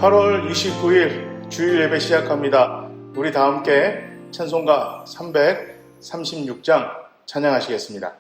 8월 29일 주일 예배 시작합니다. 우리 다 함께 찬송가 336장 찬양하시겠습니다.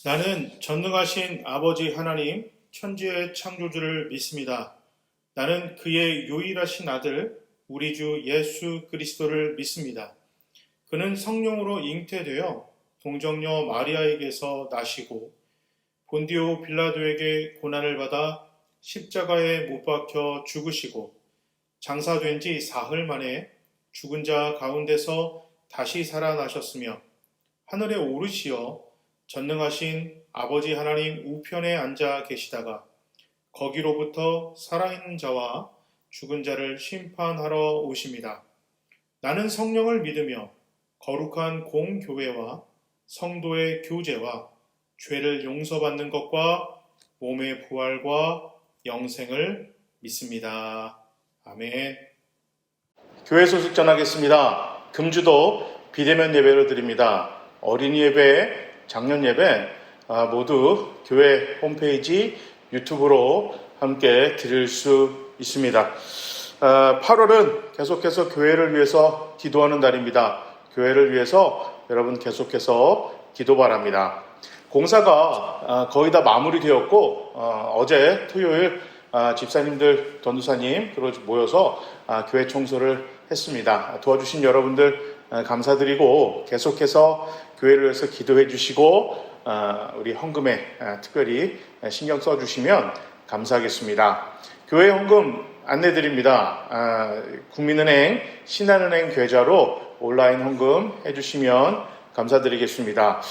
나는 전능하신 아버지 하나님, 천지의 창조주를 믿습니다. 나는 그의 유일하신 아들, 우리 주 예수 그리스도를 믿습니다. 그는 성령으로 잉태되어 동정녀 마리아에게서 나시고 본디오 빌라도에게 고난을 받아 십자가에 못 박혀 죽으시고 장사된 지 사흘 만에 죽은 자 가운데서 다시 살아나셨으며 하늘에 오르시어 전능하신 아버지 하나님 우편에 앉아 계시다가 거기로부터 살아있는 자와 죽은 자를 심판하러 오십니다. 나는 성령을 믿으며 거룩한 공교회와 성도의 교제와 죄를 용서받는 것과 몸의 부활과 영생을 믿습니다. 아멘. 교회 소식 전하겠습니다. 금주도 비대면 예배로 드립니다. 어린이 예배, 작년 예배 모두 교회 홈페이지 유튜브로 함께 드릴 수 있습니다. 8월은 계속해서 교회를 위해서 기도하는 달입니다. 교회를 위해서 여러분 계속해서 기도 바랍니다. 공사가 거의 다 마무리되었고 어제 토요일 집사님들, 전도사님 모여서 교회 청소를 했습니다. 도와주신 여러분들 감사드리고 계속해서 교회를 위해서 기도해 주시고 우리 헌금에 특별히 신경 써주시면 감사하겠습니다. 교회 헌금 안내드립니다. 국민은행, 신한은행 계좌로 온라인 헌금 해주시면 감사드리겠습니다.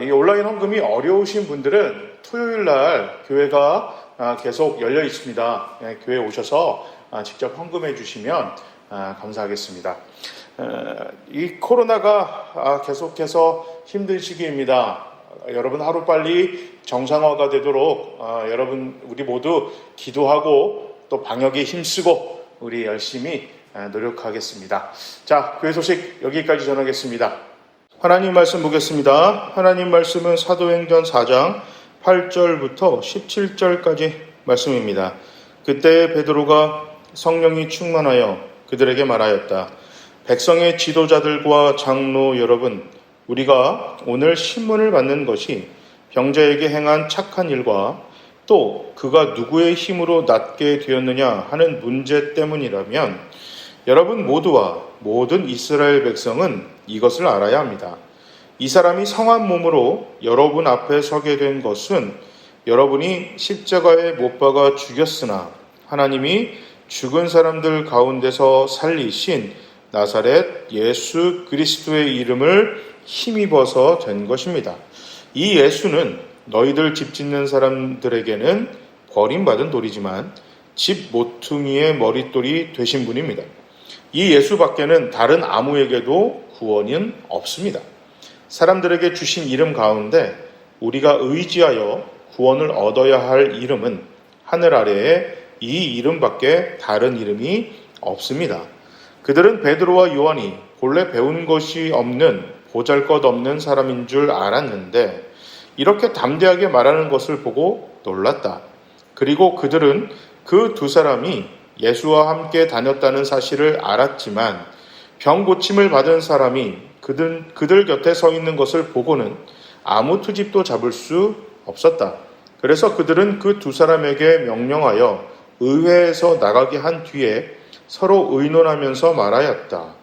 이 온라인 헌금이 어려우신 분들은 토요일날 교회가 계속 열려 있습니다. 교회에 오셔서 직접 헌금해 주시면 감사하겠습니다. 이 코로나가 계속해서 힘든 시기입니다. 여러분 하루빨리 정상화가 되도록 여러분 우리 모두 기도하고 또 방역에 힘쓰고 우리 열심히 노력하겠습니다. 자, 교회 소식 여기까지 전하겠습니다. 하나님 말씀 보겠습니다. 하나님 말씀은 사도행전 4장 8절부터 17절까지 말씀입니다. 그때 베드로가 성령이 충만하여 그들에게 말하였다. 백성의 지도자들과 장로 여러분, 우리가 오늘 신문을 받는 것이 병자에게 행한 착한 일과 또 그가 누구의 힘으로 낫게 되었느냐 하는 문제 때문이라면 여러분 모두와 모든 이스라엘 백성은 이것을 알아야 합니다. 이 사람이 성한 몸으로 여러분 앞에 서게 된 것은 여러분이 십자가에 못 박아 죽였으나 하나님이 죽은 사람들 가운데서 살리신 나사렛 예수 그리스도의 이름을 힘입어서 된 것입니다. 이 예수는 너희들 집 짓는 사람들에게는 버림받은 돌이지만 집 모퉁이의 머릿돌이 되신 분입니다. 이 예수밖에는 다른 아무에게도 구원은 없습니다. 사람들에게 주신 이름 가운데 우리가 의지하여 구원을 얻어야 할 이름은 하늘 아래에 이 이름밖에 다른 이름이 없습니다. 그들은 베드로와 요한이 본래 배운 것이 없는 보잘것없는 사람인 줄 알았는데 이렇게 담대하게 말하는 것을 보고 놀랐다. 그리고 그들은 그 두 사람이 예수와 함께 다녔다는 사실을 알았지만 병 고침을 받은 사람이 그들 곁에 서 있는 것을 보고는 아무 투집도 잡을 수 없었다. 그래서 그들은 그 두 사람에게 명령하여 의회에서 나가게 한 뒤에 서로 의논하면서 말하였다.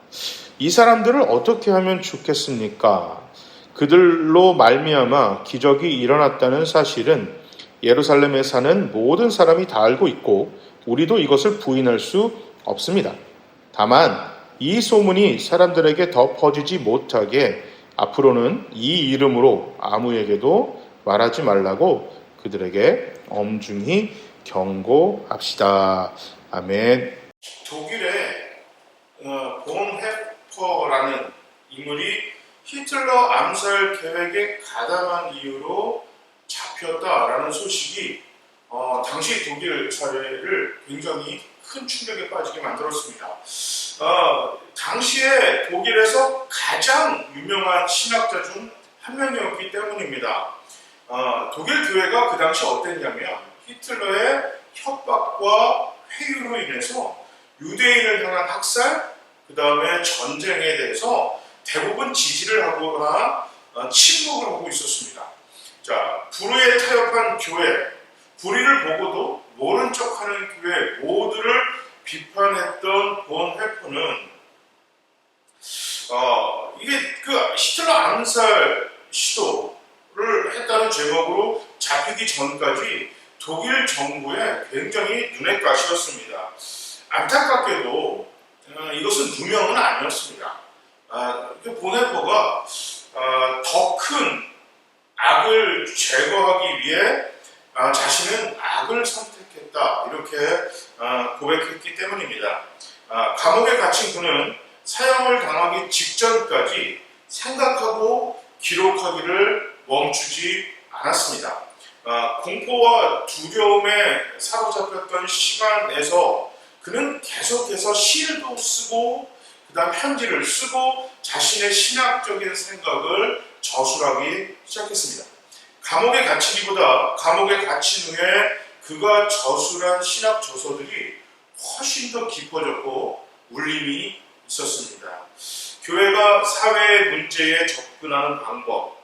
이 사람들을 어떻게 하면 좋겠습니까? 그들로 말미암아 기적이 일어났다는 사실은 예루살렘에 사는 모든 사람이 다 알고 있고 우리도 이것을 부인할 수 없습니다. 다만 이 소문이 사람들에게 더 퍼지지 못하게 앞으로는 이 이름으로 아무에게도 말하지 말라고 그들에게 엄중히 경고합시다. 아멘. 독일의 본헤퍼라는 인물이 히틀러 암살 계획에 가담한 이유로 잡혔다라는 소식이 당시 독일 사회를 굉장히 큰 충격에 빠지게 만들었습니다. 당시에 독일에서 가장 유명한 신학자 중 한 명이었기 때문입니다. 독일 교회가 그 당시 어땠냐면 히틀러의 협박과 회유로 인해서 유대인을 향한 학살, 그 다음에 전쟁에 대해서 대부분 지지를 하거나 침묵을 하고 있었습니다. 자, 불의에 타협한 교회, 불의를 보고도 모른 척하는 교회 모두를 비판했던 본헤퍼는 이게 그 히틀러 암살 시도를 했다는 제목으로 잡히기 전까지 독일 정부의 굉장히 눈의 가시였습니다. 안타깝게도 이것은 누명은 아니었습니다. 본헤퍼가 더 큰 악을 제거하기 위해 자신은 악을 선택했다 이렇게 고백했기 때문입니다. 감옥에 갇힌 그는 사형을 당하기 직전까지 생각하고 기록하기를 멈추지 않았습니다. 공포와 두려움에 사로잡혔던 시간에서 그는 계속해서 시를 쓰고 그 다음 편지를 쓰고 자신의 신학적인 생각을 저술하기 시작했습니다. 감옥에 갇히기보다 감옥에 갇힌 후에 그가 저술한 신학 저서들이 훨씬 더 깊어졌고 울림이 있었습니다. 교회가 사회의 문제에 접근하는 방법,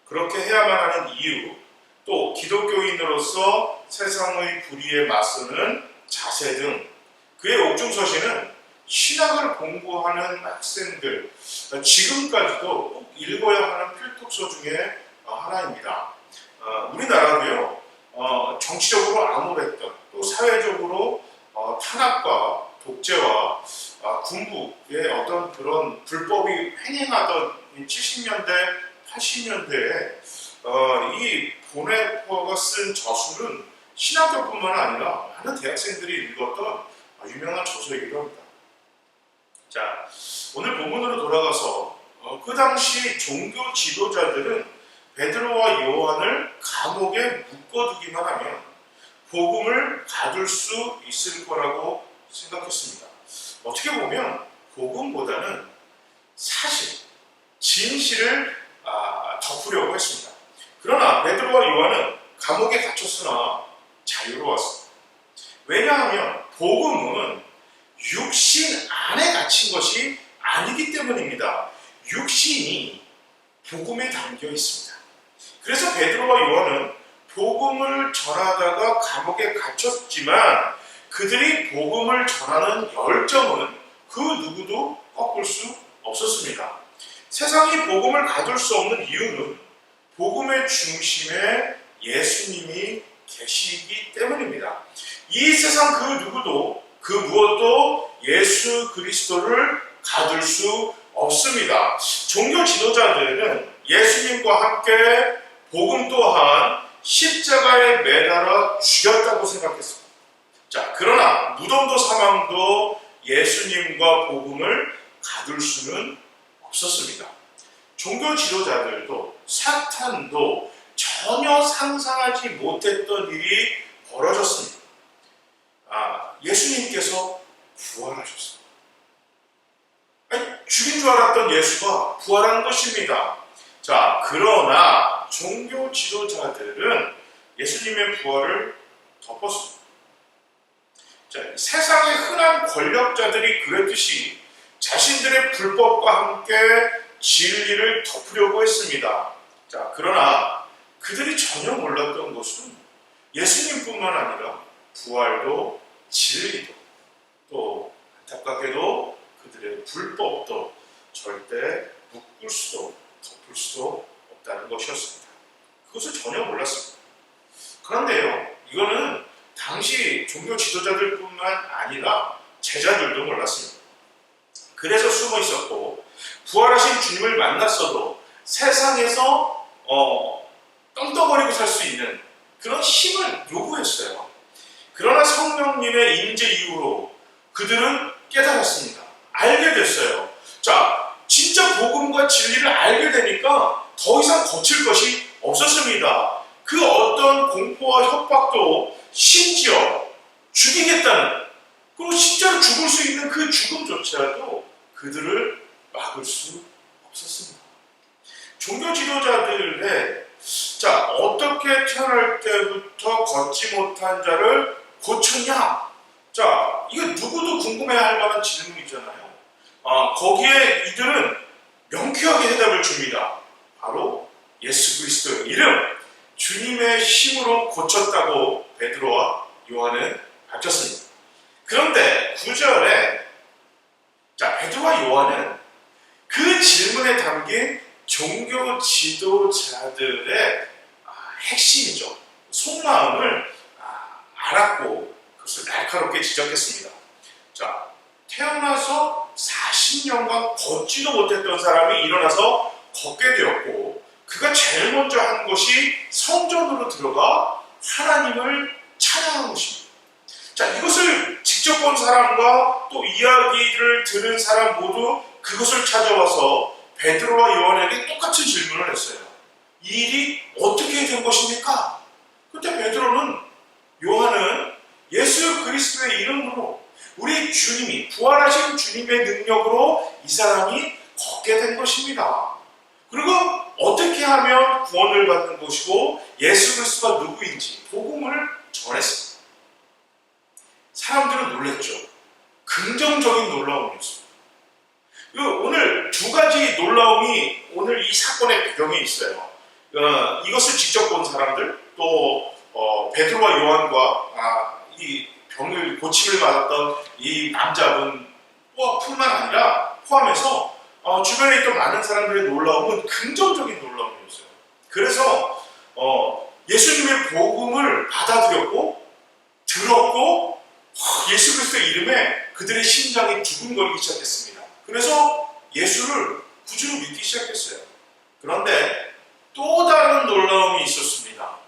그렇게 해야만 하는 이유, 또 기독교인으로서 세상의 불의에 맞서는 자세 등 그의 옥중서신은 신학을 공부하는 학생들, 지금까지도 꼭 읽어야 하는 필독서 중에 하나입니다. 우리나라도요, 정치적으로 암울했던 또 사회적으로 탄압과 독재와 군부의 어떤 그런 불법이 횡행하던 70년대, 80년대에 이 본헤퍼가 쓴 저술은 신학교뿐만 아니라 많은 대학생들이 읽었던 유명한 저서이기도 합니다. 자, 오늘 본문으로 돌아가서 그 당시 종교 지도자들은 베드로와 요한을 감옥에 묶어두기만 하면 복음을 받을 수 있을 거라고 생각했습니다. 어떻게 보면 복음보다는 사실, 진실을 덮으려고 했습니다. 그러나 베드로와 요한은 감옥에 갇혔으나 자유로웠습니다. 왜냐하면 복음은 육신 안에 갇힌 것이 아니기 때문입니다. 육신이 복음에 담겨 있습니다. 그래서 베드로와 요한은 복음을 전하다가 감옥에 갇혔지만 그들이 복음을 전하는 열정은 그 누구도 꺾을 수 없었습니다. 세상이 복음을 가둘 수 없는 이유는 복음의 중심에 예수님이 계시기 때문입니다. 이 세상 그 누구도 그 무엇도 예수 그리스도를 가둘 수 없습니다. 종교 지도자들은 예수님과 함께 복음 또한 십자가에 매달아 죽였다고 생각했습니다. 자, 그러나 무덤도 사망도 예수님과 복음을 가둘 수는 없었습니다. 종교 지도자들도 사탄도 전혀 상상하지 못했던 일이 벌어졌습니다. 예수님께서 부활하셨습니다. 죽인 줄 알았던 예수가 부활한 것입니다. 자, 그러나 종교 지도자들은 예수님의 부활을 덮었습니다. 자, 세상의 흔한 권력자들이 그랬듯이 자신들의 불법과 함께 진리를 덮으려고 했습니다. 자, 그러나 그들이 전혀 몰랐던 것은 예수님뿐만 아니라 부활도 진리도 또 안타깝게도 그들의 불법도 절대 묶을 수도 덮을 수도 없다는 것이었습니다. 그것을 전혀 몰랐습니다. 그런데요, 이거는 당시 종교 지도자들뿐만 아니라 제자들도 몰랐습니다. 그래서 숨어 있었고 부활하신 주님을 만났어도 세상에서 떵떵거리고 살 수 있는 그런 힘을 요구했어요. 그러나 성령님의 임재 이후로 그들은 깨달았습니다. 알게 됐어요. 자, 진짜 복음과 진리를 알게 되니까 더 이상 거칠 것이 없었습니다. 그 어떤 공포와 협박도 심지어 죽이겠다는, 그리고 실제로 죽을 수 있는 그 죽음조차도 그들을 막을 수 없었습니다. 종교 지도자들의 어떻게 태어날 때부터 걷지 못한 자를 고쳤냐? 자, 이거 누구도 궁금해할 만한 질문이잖아요. 거기에 이들은 명쾌하게 해답을 줍니다. 바로 예수 그리스도의 이름, 주님의 힘으로 고쳤다고 베드로와 요한은 밝혔습니다. 그런데 9절에 베드로와 요한은 그 질문에 담긴 종교 지도자들의 핵심이죠. 속마음을 알았고 그것을 날카롭게 지적했습니다. 자, 태어나서 40년간 걷지도 못했던 사람이 일어나서 걷게 되었고 그가 제일 먼저 한 것이 성전으로 들어가 하나님을 찬양한 것입니다. 자, 이것을 직접 본 사람과 또 이야기를 들은 사람 모두 그것을 찾아와서 베드로와 요한에게 똑같은 질문을 했어요. 이 일이 어떻게 된 것입니까? 그때 베드로는, 요한은 예수 그리스도의 이름으로 우리 주님이, 부활하신 주님의 능력으로 이 사람이 걷게 된 것입니다. 그리고 어떻게 하면 구원을 받는 것이고 예수 그리스도가 누구인지 복음을 전했습니다. 사람들은 놀랐죠. 긍정적인 놀라움이었습니다. 오늘 두 가지 놀라움이 오늘 이 사건의 배경에 있어요. 이것을 직접 본 사람들, 또 베드로와 요한과 이 병을 고침을 받았던 이 남자분 뿐만 아니라 포함해서 주변에 있던 많은 사람들의 놀라움은 긍정적인 놀라움이었어요. 그래서 예수님의 복음을 받아들였고 들었고 예수 그리스도의 이름에 그들의 심장이 두근거리기 시작했습니다. 그래서 예수를 구주로 믿기 시작했어요. 그런데 또 다른 놀라움이 있었습니다.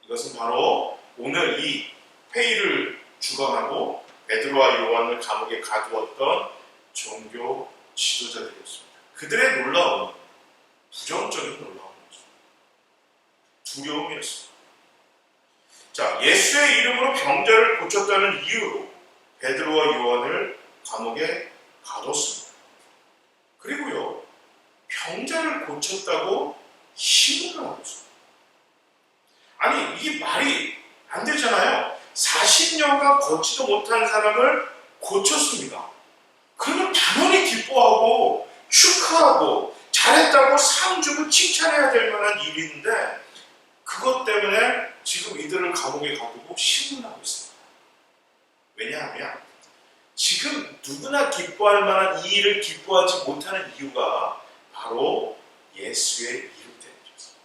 이것은 바로 오늘 이 회의를 주관하고 베드로와 요한을 감옥에 가두었던 종교 지도자들이었습니다. 그들의 놀라움은 부정적인 놀라움이었습니다. 두려움이었습니다. 자, 예수의 이름으로 병자를 고쳤다는 이유로 베드로와 요한을 감옥에 가뒀습니다. 그리고요, 병자를 고쳤다고 신문을 하고 있습니다. 아니, 이게 말이 안 되잖아요. 40년간 걷지도 못한 사람을 고쳤습니다. 그러면 당연히 기뻐하고 축하하고 잘했다고 상 주고 칭찬해야 될 만한 일인데, 그것 때문에 지금 이들을 감옥에 가두고 신문하고 있습니다. 왜냐하면 지금 누구나 기뻐할 만한 이 일을 기뻐하지 못하는 이유가 바로 예수의 이름 때문이었습니다.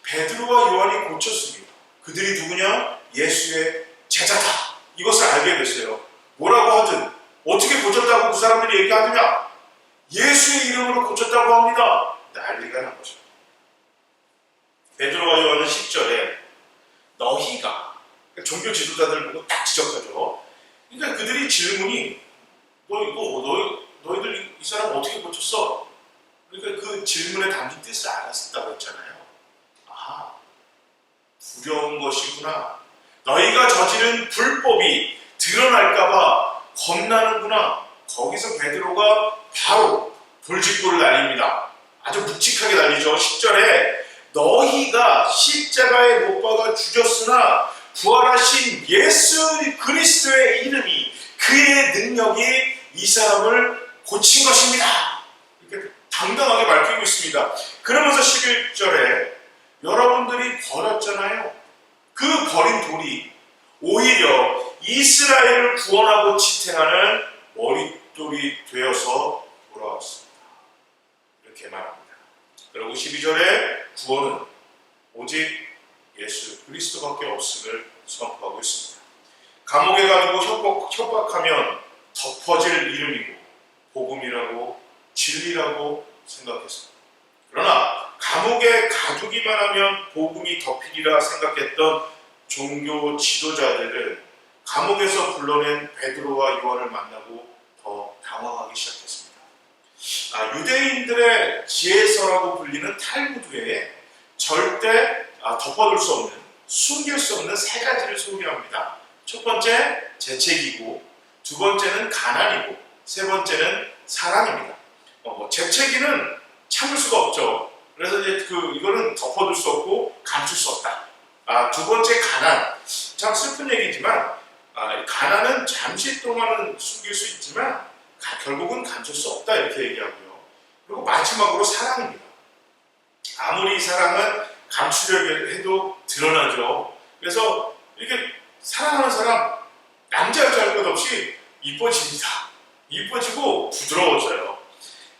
베드로와 요한이 고쳤습니다. 그들이 누구냐? 예수의 제자다. 이것을 알게 됐어요. 뭐라고 하든 어떻게 고쳤다고 그 사람들이 얘기하느냐? 예수의 이름으로 고쳤다고 합니다. 난리가 난 거죠. 베드로와 요한은 10절에 너희가, 종교 지도자들 보고 딱 지적하죠. 그러니까 그들이 질문이 너희들 이 사람 어떻게 고쳤어? 그러니까 그 질문에 담긴 뜻을 알았다고 했잖아요. 아, 두려운 것이구나. 너희가 저지른 불법이 드러날까봐 겁나는구나. 거기서 베드로가 바로 돌직구를 날립니다. 아주 묵직하게 날리죠. 10절에 너희가 십자가에 못 박아 죽였으나 부활하신 예수 그리스도의 이름이, 그의 능력이 이 사람을 고친 것입니다. 이렇게 당당하게 밝히고 있습니다. 그러면서 11절에 여러분들이 버렸잖아요. 그 버린 돌이 오히려 이스라엘을 구원하고 지탱하는 머릿돌이 되어서 돌아왔습니다. 이렇게 말합니다. 그리고 12절에 구원은 오직 예수 그리스도밖에 없음을 선포하고 있습니다. 감옥에 가두고 협박하면 덮어질 이름이고 복음이라고 진리라고 생각했습니다. 그러나 감옥에 가두기만 하면 복음이 덮이리라 생각했던 종교 지도자들은 감옥에서 불러낸 베드로와 요한을 만나고 더 당황하기 시작했습니다. 유대인들의 지혜서라고 불리는 탈무드에 절대 덮어둘 수 없는, 숨길 수 없는 세 가지를 소개합니다. 첫 번째, 재채기고, 두 번째는 가난이고, 세 번째는 사랑입니다. 재채기는 참을 수가 없죠. 그래서 이제 이거는 덮어둘 수 없고 감출 수 없다. 두 번째, 가난. 참 슬픈 얘기지만 가난은 잠시 동안은 숨길 수 있지만 결국은 감출 수 없다, 이렇게 얘기하고요. 그리고 마지막으로 사랑입니다. 아무리 사랑은 감추려고 해도 드러나죠. 그래서 이렇게 사랑하는 사람, 남자 여자 할 것 없이 이뻐집니다. 이뻐지고 부드러워져요.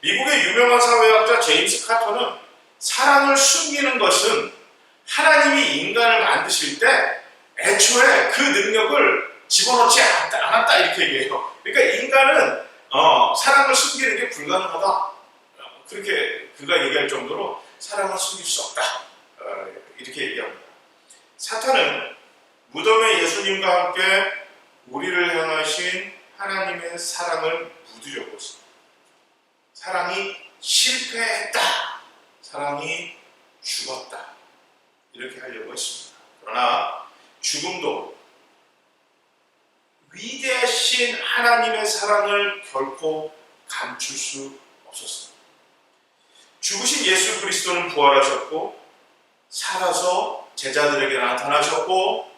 미국의 유명한 사회학자 제임스 카터는 사랑을 숨기는 것은 하나님이 인간을 만드실 때 애초에 그 능력을 집어넣지 않았다, 이렇게 얘기해요. 그러니까 인간은 사랑을 숨기는 게 불가능하다, 그렇게 그가 얘기할 정도로 사랑을 숨길 수 없다, 이렇게 얘기합니다. 사탄은 무덤에 예수님과 함께 우리를 향하신 하나님의 사랑을 묻으려고 했습니다. 사랑이 실패했다, 사랑이 죽었다, 이렇게 하려고 했습니다. 그러나 죽음도 위대하신 하나님의 사랑을 결코 감출 수 없었습니다. 죽으신 예수 그리스도는 부활하셨고 살아서 제자들에게 나타나셨고,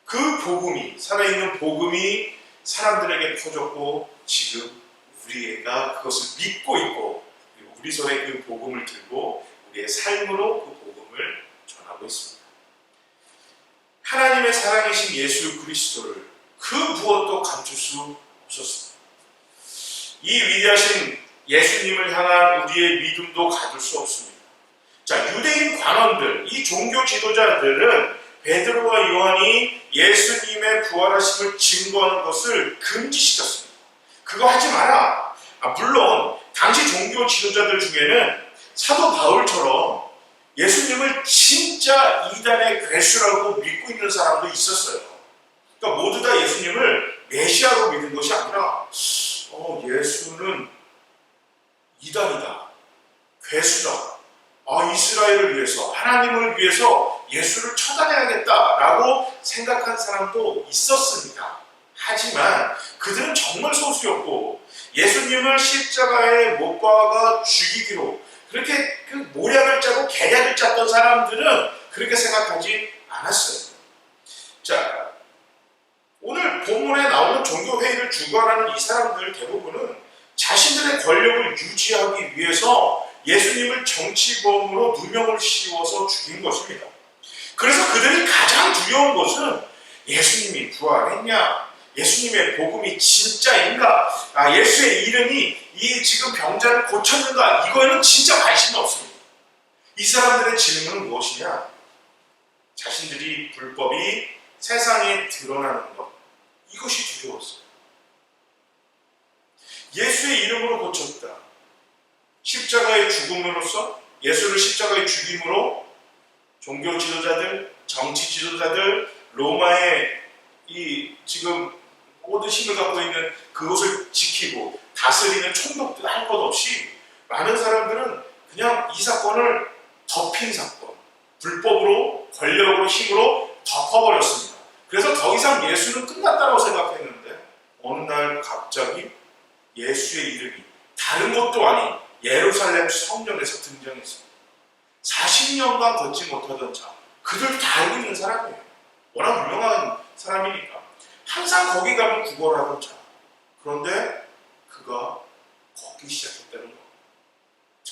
그 복음이, 살아있는 복음이 사람들에게 퍼졌고, 지금 우리가 그것을 믿고 있고, 그리고 우리 손에 그 복음을 들고 우리의 삶으로 그 복음을 전하고 있습니다. 하나님의 사랑이신 예수 그리스도를 그 무엇도 감출 수 없었습니다. 이 위대하신 예수님을 향한 우리의 믿음도 가둘 수 없습니다. 자, 유대인 관원들, 이 종교 지도자들은 베드로와 요한이 예수님의 부활하심을 증거하는 것을 금지시켰습니다. 그거 하지 마라. 물론 당시 종교 지도자들 중에는 사도 바울처럼 예수님을 진짜 이단의 괴수라고 믿고 있는 사람도 있었어요. 그러니까 모두 다 예수님을 메시아로 믿는 것이 아니라 예수는 이단이다, 괴수다, 이스라엘을 위해서, 하나님을 위해서 예수를 처단해야겠다라고 생각한 사람도 있었습니다. 하지만 그들은 정말 소수였고 예수님을 십자가에 못 박아 죽이기로 그렇게 그 모략을 짜고 계략을 짰던 사람들은 그렇게 생각하지 않았어요. 자, 오늘 본문에 나오는 종교회의를 주관하는 이 사람들 대부분은 자신들의 권력을 유지하기 위해서 예수님을 정치범으로 누명을 씌워서 죽인 것입니다. 그래서 그들이 가장 두려운 것은 예수님이 부활했냐? 예수님의 복음이 진짜인가? 예수의 이름이 이 지금 병자를 고쳤는가? 이거에는 진짜 관심이 없습니다. 이 사람들의 질문은 무엇이냐? 자신들이 불법이 세상에 드러나는 것. 이것이 두려웠어요. 예수의 이름으로 고쳤다. 십자가의 죽음으로써 예수를 십자가에 죽임으로 종교 지도자들, 정치 지도자들, 로마의 이 지금 모든 힘을 갖고 있는 그것을 지키고 다스리는 총독들 할 것 없이 많은 사람들은 그냥 이 사건을 덮인 사건, 불법으로 권력으로 힘으로 덮어버렸습니다. 그래서 더 이상 예수는 끝났다고 생각했는데 어느 날 갑자기 예수의 이름이 다른 것도 아닌 예루살렘 성전에서 등장했습니다. 40년간 걷지 못하던 자, 그들 다 알고 있는 사람이에요. 워낙 유명한 사람이니까. 항상 거기 가면 구걸하던 자. 그런데 그가 걷기 시작했다는 거.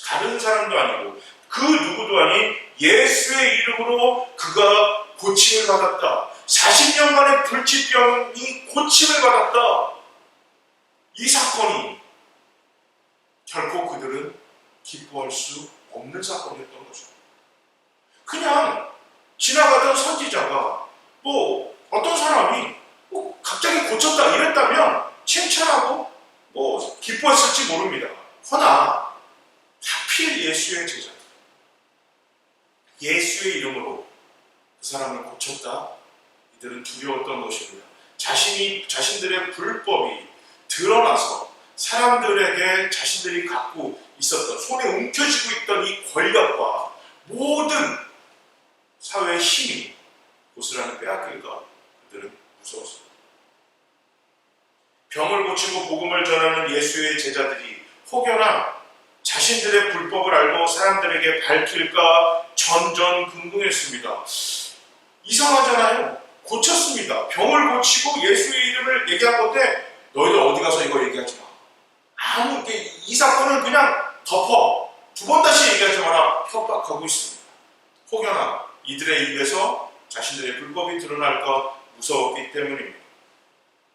다른 사람도 아니고 그 누구도 아닌 예수의 이름으로 그가 고침을 받았다. 40년간의 불치병이 고침을 받았다. 이 사건이 결코 그들은 기뻐할 수 없는 사건이었던 거죠. 그냥 지나가던 선지자가 또 어떤 사람이 갑자기 고쳤다 이랬다면 칭찬하고 기뻐했을지 모릅니다. 허나 하필 예수의 제자들, 예수의 이름으로 그 사람을 고쳤다. 이들은 두려웠던 것입니다. 자신들의 불법이 드러나서 사람들에게 자신들이 갖고 있었던 손에 움켜쥐고 있던 이 권력과 모든 사회의 힘이 고스란히 빼앗길까 그들은 무서웠습니다. 병을 고치고 복음을 전하는 예수의 제자들이 혹여나 자신들의 불법을 알고 사람들에게 밝힐까 전전긍긍했습니다. 이상하잖아요. 고쳤습니다. 병을 고치고 예수의 이름을 얘기한 건데 너희들 어디 가서 이거 얘기하지 마. 이 사건을 그냥 덮어. 두 번 다시 얘기하지 마라. 협박하고 있습니다. 혹여나 이들의 입에서 자신들의 불법이 드러날까 무서웠기 때문입니다.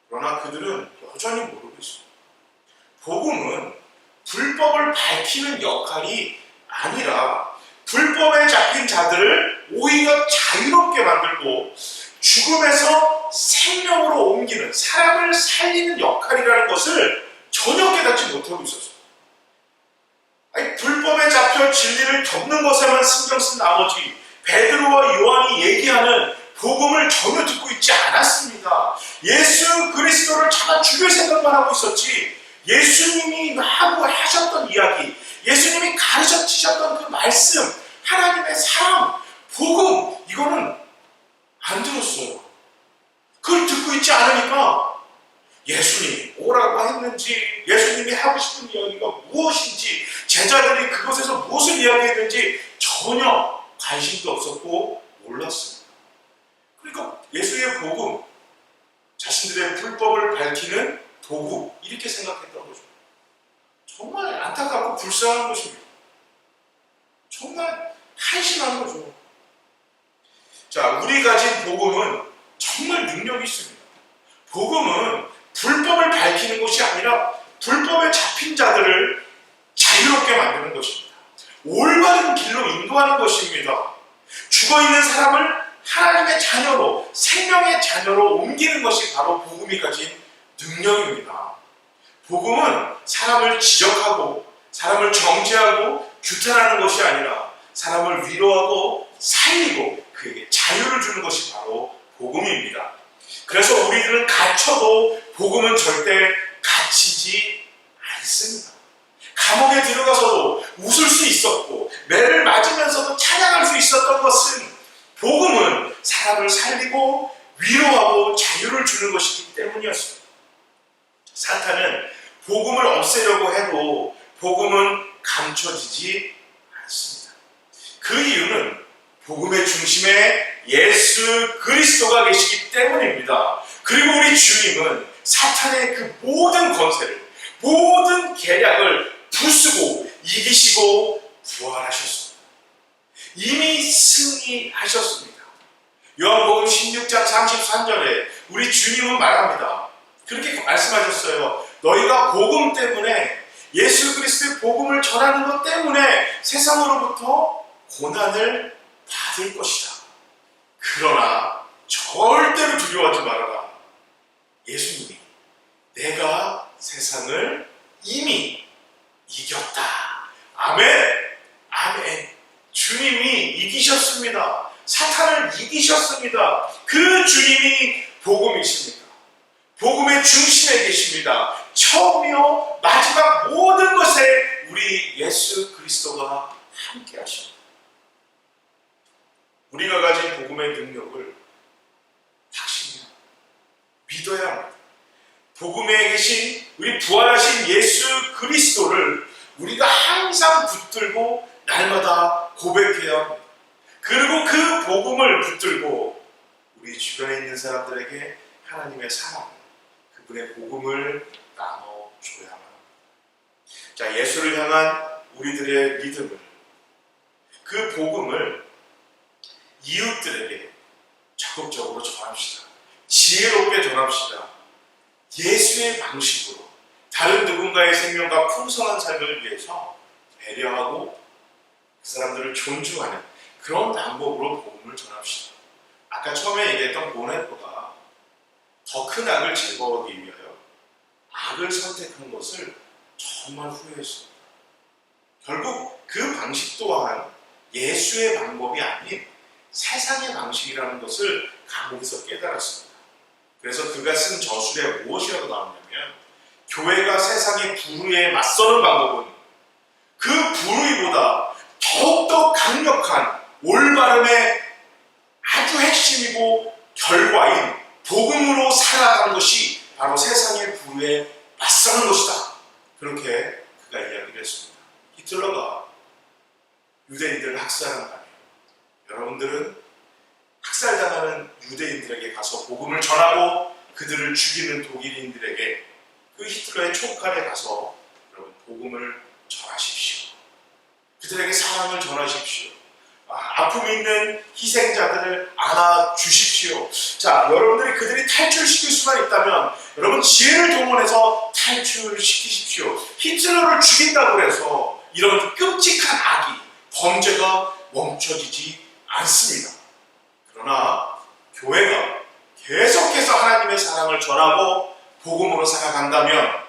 그러나 그들은 여전히 모르고 있습니다. 복음은 불법을 밝히는 역할이 아니라 불법에 잡힌 자들을 오히려 자유롭게 만들고 죽음에서 생명으로 옮기는, 사람을 살리는 역할이라는 것을 전혀 깨닫지 못하고 있었어요. 불법에 잡혀 진리를 덮는 것에만 신경 쓴 나머지 베드로와 요한이 얘기하는 복음을 전혀 듣고 있지 않았습니다. 예수 그리스도를 잡아 죽일 생각만 하고 있었지, 예수님이 하고 하셨던 이야기, 예수님이 가르치셨던 그 말씀, 하나님의 사랑, 복음, 이거는 안 들었어요. 그걸 듣고 있지 않으니까 예수님이 뭐라고 했는지, 예수님이 하고 싶은 이야기가 무엇인지, 제자들이 그곳에서 무엇을 이야기했는지 전혀 관심도 없었고 몰랐습니다. 그러니까 예수의 복음, 자신들의 불법을 밝히는 도구, 이렇게 생각했던 거죠. 정말 안타깝고 불쌍한 것입니다. 정말 한심한 거죠. 자, 우리 가진 복음은 정말 능력이 있습니다. 복음은 불법을 밝히는 것이 아니라 불법에 잡힌 자들을 자유롭게 만드는 것입니다. 올바른 길로 인도하는 것입니다. 죽어있는 사람을 하나님의 자녀로, 생명의 자녀로 옮기는 것이 바로 복음이 가진 능력입니다. 복음은 사람을 지적하고 사람을 정죄하고 규탄하는 것이 아니라 사람을 위로하고 살리고 그에게 자유를 주는 것이 바로 복음입니다. 그래서 우리들은 갇혀도 복음은 절대 갇히지 않습니다. 감옥에 들어가서도 웃을 수 있었고 매를 맞으면서도 찬양할 수 있었던 것은 복음은 사람을 살리고 위로하고 자유를 주는 것이기 때문이었습니다. 복음은 감춰지지 않습니다. 그 이유는 복음의 중심에 예수 그리스도가 계시기 때문입니다. 그리고 우리 주님은 사탄의 그 모든 권세를, 모든 계략을 부수고 이기시고 부활하셨습니다. 이미 승리하셨습니다. 요한복음 16장 33절에 우리 주님은 말합니다. 그렇게 말씀하셨어요. 너희가 복음 때문에, 예수 그리스도의 복음을 전하는 것 때문에 세상으로부터 고난을 받을 것이다. 그러나 절대로 두려워하지 말아라. 예수님이 내가 세상을 이미 이겼다. 아멘. 아멘. 주님이 이기셨습니다. 사탄을 이기셨습니다. 그 주님이 복음이십니다. 복음의 중심에 계십니다. 처음이요 마지막 모든 것에 우리 예수 그리스도가 함께 하십니다. 우리가 가진 복음의 능력을 확신해야 믿어야 합니다. 복음에 계신 우리 부활하신 예수 그리스도를 우리가 항상 붙들고 날마다 고백해야 합니다. 그리고 그 복음을 붙들고 우리 주변에 있는 사람들에게 하나님의 사랑, 그분의 복음을 나눠줘야만 합니다. 자, 예수를 향한 우리들의 믿음을, 그 복음을 이웃들에게 적극적으로 전합시다. 지혜롭게 전합시다. 예수의 방식으로 다른 누군가의 생명과 풍성한 삶을 위해서 배려하고 그 사람들을 존중하는 그런 방법으로 복음을 전합시다. 아까 처음에 얘기했던 보네토가 더 큰 악을 제거하기 위하여 악을 선택한 것을 정말 후회했습니다. 결국 그 방식 또한 예수의 방법이 아닌 세상의 방식이라는 것을 감옥에서 깨달았습니다. 그래서 그가 쓴 저술에 무엇이라고 나오냐면, 교회가 세상의 불의에 맞서는 방법은 그 불의보다 더욱더 강력한 올바름의 아주 핵심이고 결과인 복음으로 살아가는 것이 바로 세상의 불의에 맞서는 것이다. 그렇게 그가 이야기를 했습니다. 히틀러가 유대인들을 학살한다면 여러분들은 학살당하는 유대인들에게 가서 복음을 전하고 그들을 죽이는 독일인들에게 그 히틀러의 촉칼에 가서 여러분 복음을 전하십시오. 그들에게 사랑을 전하십시오. 아픔 있는 희생자들을 안아주십시오. 자, 여러분들이 그들이 탈출시킬 수만 있다면 여러분 지혜를 동원해서 탈출시키십시오. 히틀러를 죽인다고 해서 이런 끔찍한 악이, 범죄가 멈춰지지 않습니다. 그러나 교회가 계속해서 하나님의 사랑을 전하고 복음으로 살아간다면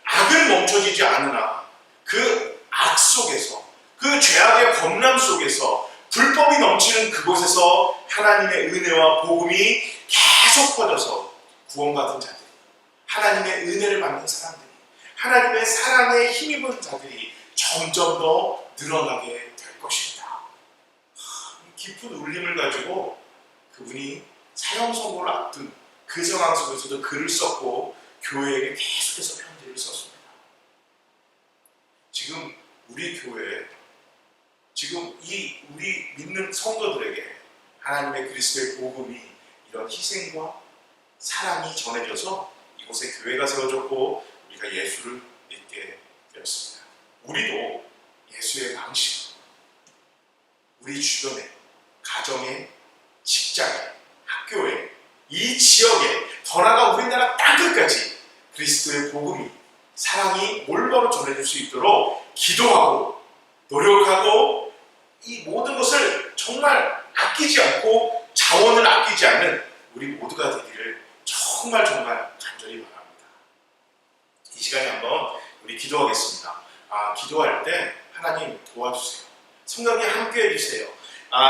악은 멈춰지지 않으나 그 악 속에서, 그 죄악의 범람 속에서, 불법이 넘치는 그곳에서 하나님의 은혜와 복음이 계속 퍼져서 구원받은 자들이, 하나님의 은혜를 받는 사람들이, 하나님의 사랑에 힘입은 자들이 점점 더 늘어나게 될 것입니다. 깊은 울림을 가지고 그분이 사형 선고를 앞둔 그 상황 속에서도 글을 썼고 교회에게 계속해서 편지를 썼습니다. 지금 우리 교회에, 지금 이 우리 믿는 성도들에게 하나님의 그리스도의 복음이 이런 희생과 사랑이 전해져서 이곳에 교회가 세워졌고 우리가 예수를 믿게 되었습니다. 우리도 예수의 방식, 우리 주변에, 가정에, 직장에, 학교에, 이 지역에, 더 나아가 우리나라 땅끝까지 그리스도의 복음이, 사랑이 올바로 전해질 수 있도록 기도하고 노력하고 이 모든 것을 정말 아끼지 않고 자원을 아끼지 않는 우리 모두가 되기를 정말 간절히 바랍니다. 이 시간에 한번 우리 기도하겠습니다. 기도할 때 하나님 도와주세요. 성령님 함께 해주세요.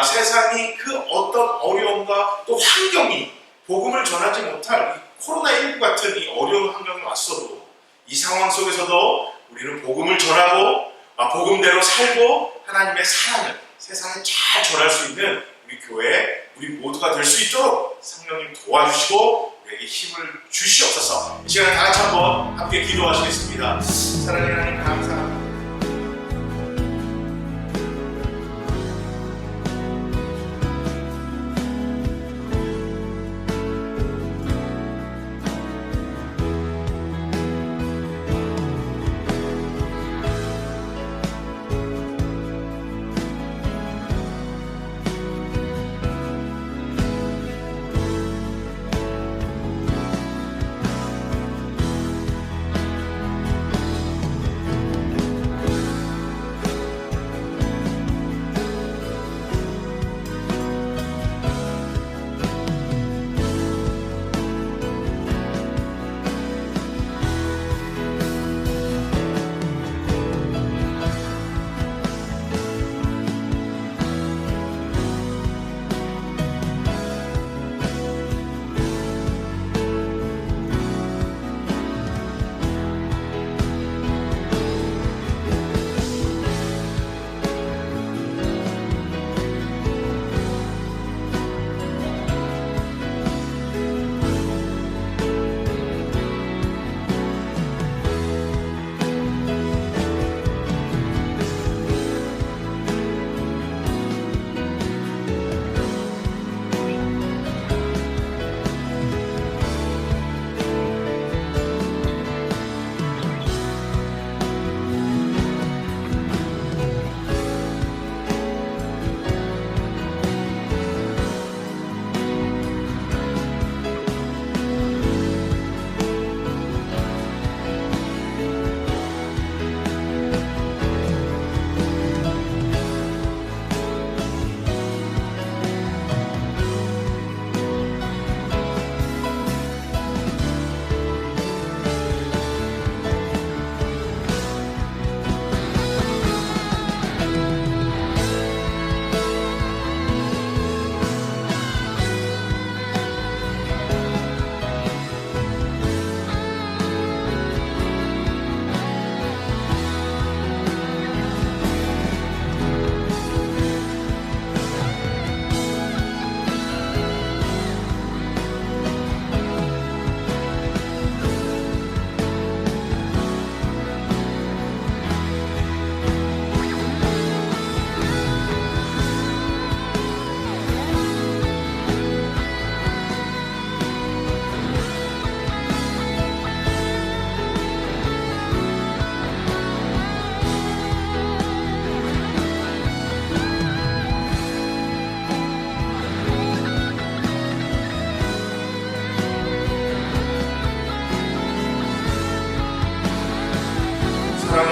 세상이 그 어떤 어려움과 또 환경이 복음을 전하지 못할 이 코로나19 같은 이 어려운 환경이 왔어도 이 상황 속에서도 우리는 복음을 전하고 복음대로 살고 하나님의 사랑을 세상에 잘 전할 수 있는 우리 교회, 우리 모두가 될 수 있도록 성령님 도와주시고 우리에게 힘을 주시옵소서. 이 시간에 다 같이 한번 함께 기도하시겠습니다. 사랑하는 하나님 감사합니다.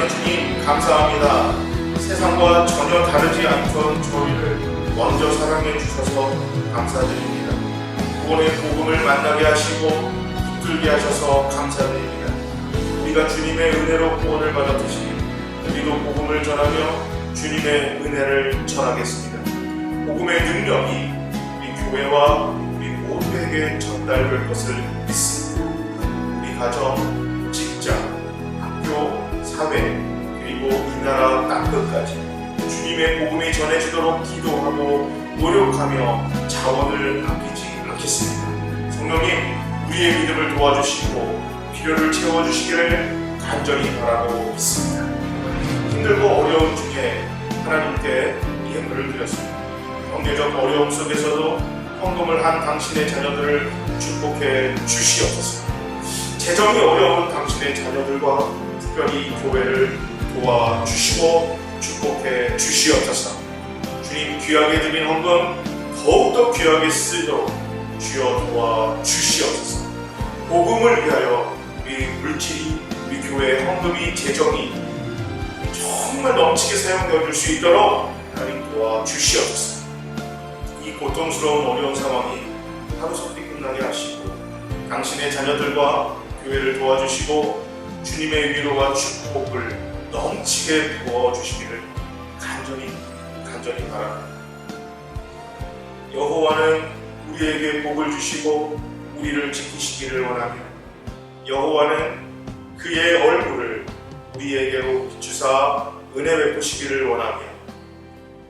주님 감사합니다. 세상과 전혀 다르지 않던 저희를 먼저 사랑해 주셔서 감사드립니다. 구원의 복음을 만나게 하시고 붙들게 하셔서 감사드립니다. 우리가 주님의 은혜로 구원을 받았듯이 우리도 복음을 전하며 주님의 은혜를 전하겠습니다. 복음의 능력이 우리 교회와 우리 모두에게 전달될 것을 믿습니다. 우리 가정, 직장, 학교, 사회, 그리고 이 나라 땅끝까지 주님의 복음이 전해지도록 기도하고 노력하며 자원을 아끼지 않겠습니다. 성령님, 우리의 믿음을 도와주시고 필요를 채워주시기를 간절히 바라고 있습니다. 힘들고 어려움 중에 하나님께 예물을 드렸습니다. 경제적 어려움 속에서도 헌금을 한 당신의 자녀들을 축복해 주시옵소서. 재정이 어려운 당신의 자녀들과 특별히 교회를 도와주시고 축복해 주시옵소서. 주님, 귀하게 드린 헌금 더욱더 귀하게 쓰도록 주여 도와주시옵소서. 복음을 위하여 우리 물질이, 우리 교회의 헌금이, 재정이 정말 넘치게 사용되어질 수 있도록 하나님 도와주시옵소서. 이 고통스러운 어려운 상황이 하루속히 끝나게 하시고 당신의 자녀들과 교회를 도와주시고 주님의 위로와 축복을 넘치게 부어주시기를 간절히 바랍니다. 여호와는 우리에게 복을 주시고 우리를 지키시기를 원하며 여호와는 그의 얼굴을 우리에게로 비추사 은혜 베푸시기를 원하며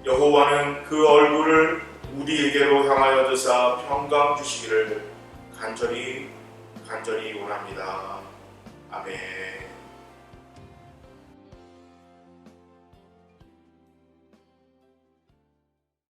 여호와는 그 얼굴을 우리에게로 향하여 드사 평강 주시기를 간절히 원합니다. 아멘.